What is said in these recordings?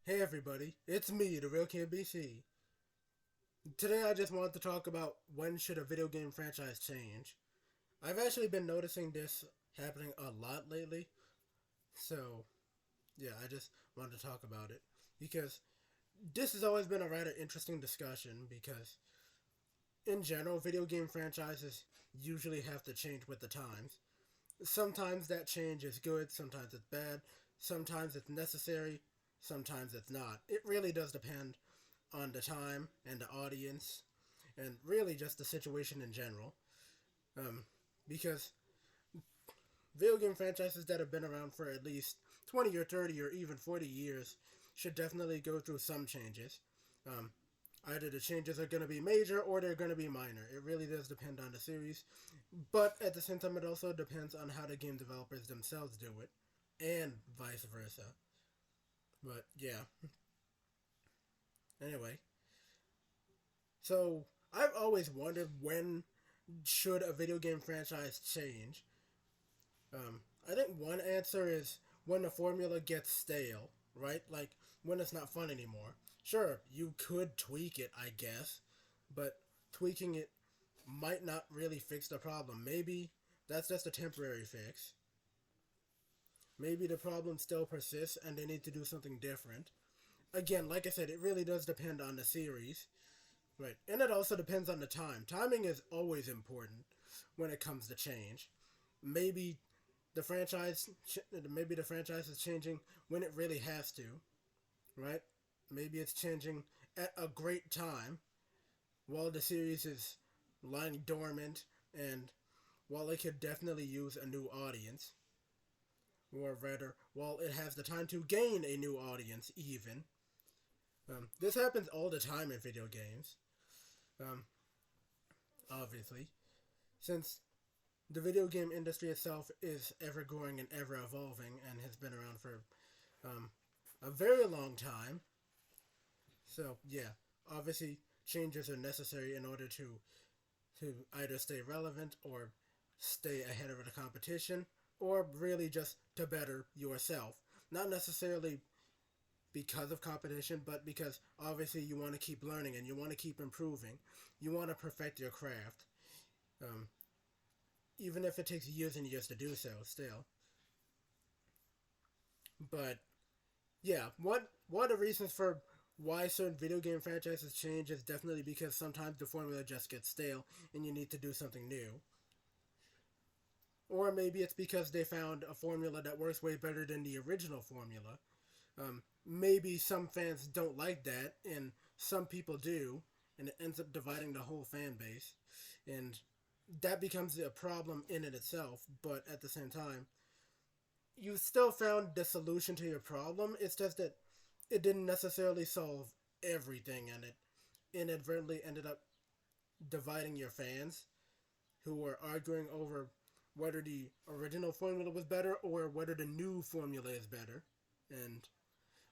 Hey everybody, it's me, the Real Kid BC. Today I just wanted to talk about when should a video game franchise change. I've actually been noticing this happening a lot lately, so yeah, I just wanted to talk about it because this has always been a rather interesting discussion because in general, video game franchises usually have to change with the times. Sometimes that change is good, sometimes it's bad, sometimes it's necessary, sometimes it's not. It really does depend on the time and the audience and really just the situation in general. Because video game franchises that have been around for at least 20 or 30 or even 40 years should definitely go through some changes. Um, Either the changes are going to be major or they're going to be minor. It really does depend on the series. But at the same time, it also depends on how the game developers themselves do it, and vice versa. But yeah. Anyway, so I've always wondered when should a video game franchise change. I think one answer is when the formula gets stale, right? Like when it's not fun anymore. Sure, you could tweak it, I guess, but tweaking it might not really fix the problem. Maybe that's just a temporary fix. Maybe the problem still persists and they need to do something different. Again, like I said, it really does depend on the series. Right. And it also depends on the time. Timing is always important when it comes to change. Maybe maybe the franchise is changing when it really has to, right? Maybe it's changing at a great time while the series is lying dormant and while it could definitely use a new audience, or rather, while it has the time to gain a new audience, even. This happens all the time in video games, obviously, since the video game industry itself is ever growing and ever evolving and has been around for a very long time. So, yeah, obviously, changes are necessary in order to either stay relevant or stay ahead of the competition, or really just to better yourself. Not necessarily because of competition, but because obviously you want to keep learning and you want to keep improving. You want to perfect your craft, even if it takes years and years to do so. Still, but yeah, one of the reasons for why certain video game franchises change is definitely because sometimes the formula just gets stale and you need to do something new. Or maybe it's because they found a formula that works way better than the original formula. Maybe some fans don't like that, and some people do, and it ends up dividing the whole fan base. And that becomes a problem in it itself, but at the same time, you still found the solution to your problem. It's just that it didn't necessarily solve everything, and it inadvertently ended up dividing your fans who were arguing over whether the original formula was better or whether the new formula is better, and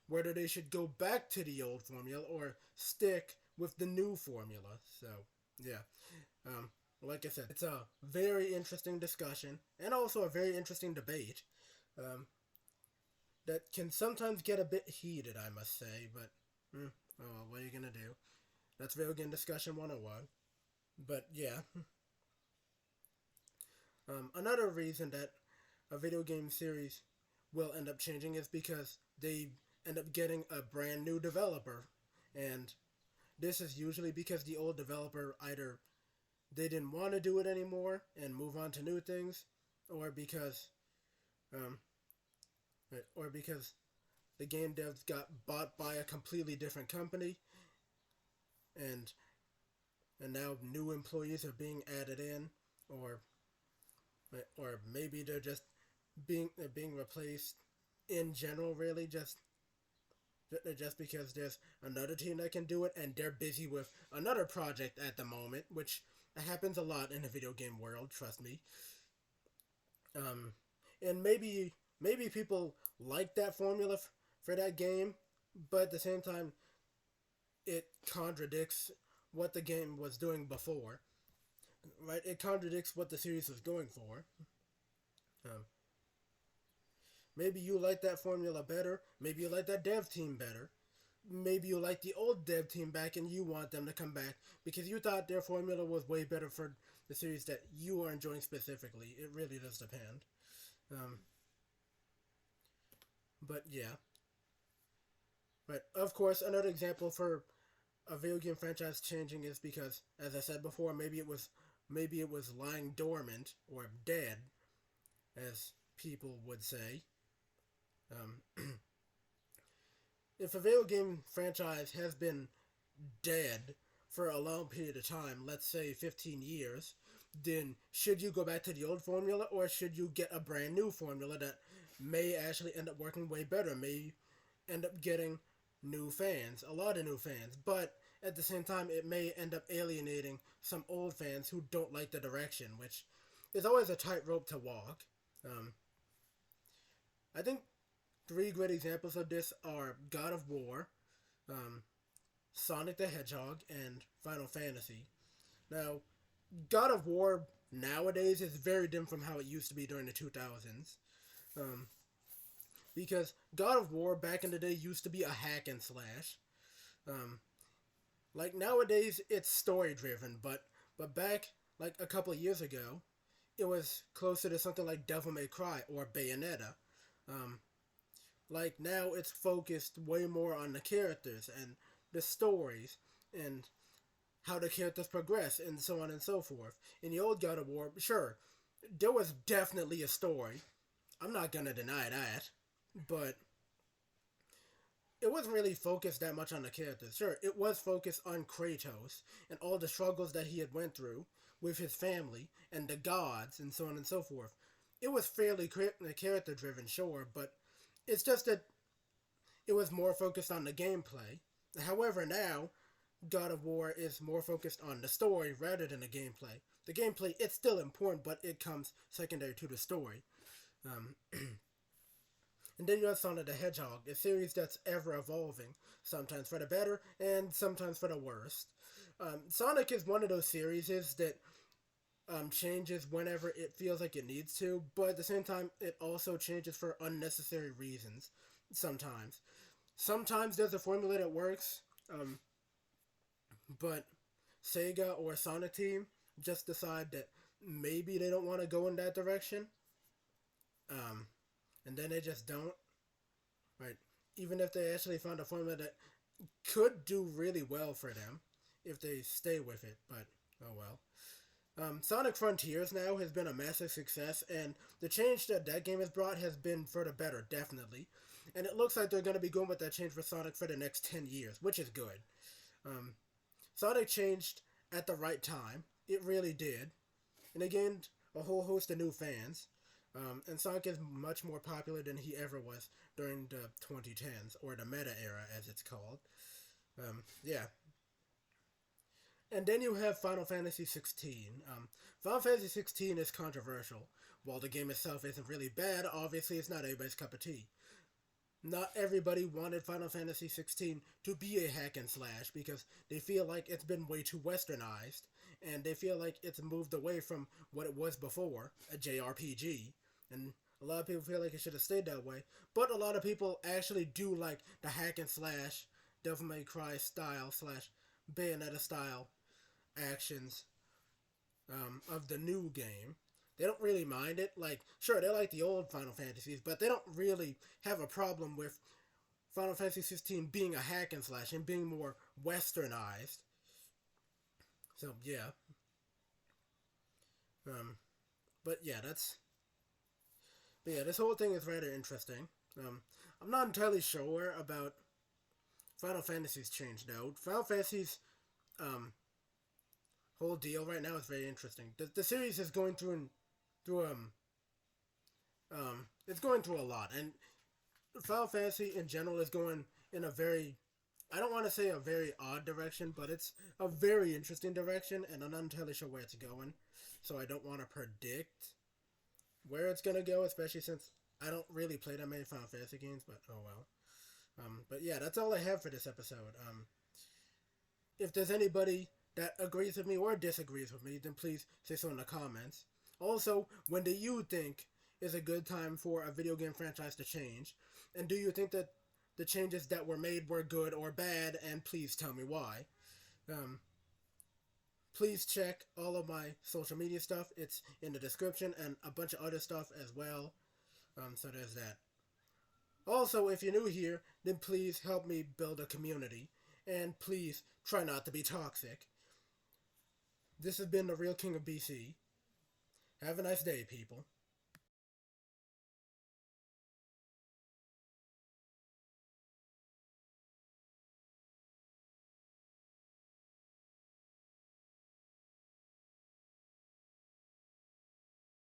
whether they should go back to the old formula or stick with the new formula. So, yeah. Like I said, it's a very interesting discussion and also a very interesting debate that can sometimes get a bit heated, I must say, but oh, well, what are you going to do? That's video game discussion 101. But yeah, another reason that a video game series will end up changing is because they end up getting a brand new developer. And this is usually because the old developer either they didn't want to do it anymore and move on to new things, or because um, or because the game devs got bought by a completely different company, and now new employees are being added in, or maybe they're just being replaced in general. Really, just because there's another team that can do it and they're busy with another project at the moment, which happens a lot in the video game world. Trust me. And maybe people like that formula for that game, but at the same time, it contradicts what the game was doing before. Right? It contradicts what the series was going for. Maybe you like that formula better. Maybe you like that dev team better. maybe you like the old dev team back and you want them to come back because you thought their formula was way better for the series that you are enjoying specifically. It really does depend. Um, but yeah. But of course, another example for a video game franchise changing is because, as I said before, maybe it was lying dormant or dead, as people would say. Um, if a video game franchise has been dead for a long period of time, let's say 15 years, then should you go back to the old formula or should you get a brand new formula that may actually end up working way better, may end up getting new fans, a lot of new fans, but at the same time, it may end up alienating some old fans who don't like the direction, which is always a tightrope to walk. Um, I think three great examples of this are God of War, um, Sonic the Hedgehog, and Final Fantasy. Now, God of War nowadays is very different from how it used to be during the 2000s. Um, because God of War back in the day used to be a hack and slash. Um, like nowadays, it's story driven, but back like a couple of years ago, it was closer to something like Devil May Cry or Bayonetta. Um, like now, it's focused way more on the characters and the stories and how the characters progress and so on and so forth. In the old God of War, sure, there was definitely a story. I'm not gonna deny that, but it wasn't really focused that much on the characters. Sure, it was focused on Kratos and all the struggles that he had went through with his family and the gods and so on and so forth. It was fairly character driven, sure, but it's just that it was more focused on the gameplay. However, now God of War is more focused on the story rather than the gameplay. The gameplay, it's still important, but it comes secondary to the story. Um, and then you have Sonic the Hedgehog, a series that's ever evolving, sometimes for the better and sometimes for the worst. Sonic is one of those series that changes whenever it feels like it needs to, but at the same time, it also changes for unnecessary reasons. Sometimes, sometimes there's a formula that works, but Sega or Sonic Team just decide that maybe they don't want to go in that direction, um, and then they just don't. Right? Even if they actually found a formula that could do really well for them if they stay with it, but oh well. Sonic Frontiers now has been a massive success, and the change that that game has brought has been for the better, definitely. And it looks like they're going to be going with that change for Sonic for the next 10 years, which is good. Um, Sonic changed at the right time. It really did. And it gained a whole host of new fans. And Sonic is much more popular than he ever was during the 2010s, or the meta era, as it's called. Yeah. And then you have Final Fantasy 16. Final Fantasy 16 is controversial. While the game itself isn't really bad, obviously it's not everybody's cup of tea. Not everybody wanted Final Fantasy 16 to be a hack and slash because they feel like it's been way too westernized and they feel like it's moved away from what it was before, a JRPG. And a lot of people feel like it should have stayed that way. But a lot of people actually do like the hack and slash, Devil May Cry style slash Bayonetta style actions of the new game. They don't really mind it. Like, sure, they like the old Final Fantasies, but they don't really have a problem with Final Fantasy 16 being a hack and slash and being more westernized. So, yeah. But yeah, this whole thing is rather interesting. I'm not entirely sure about Final Fantasy's change, though. Final Fantasy's, whole deal right now is very interesting. The series is going through it's going through a lot, and Final Fantasy in general is going in a very, I don't want to say a very odd direction, but it's a very interesting direction, and I'm not entirely sure where it's going, so I don't want to predict where it's gonna go, especially since I don't really play that many Final Fantasy games. But oh well. But yeah, that's all I have for this episode. If there's anybody that agrees with me or disagrees with me, then please say so in the comments. Also, when do you think is a good time for a video game franchise to change? And do you think that the changes that were made were good or bad, and please tell me why. Please check all of my social media stuff. It's in the description, and a bunch of other stuff as well. So there's that. Also, if you're new here, then please help me build a community. And please try not to be toxic. This has been the Real King of BC. Have a nice day, people.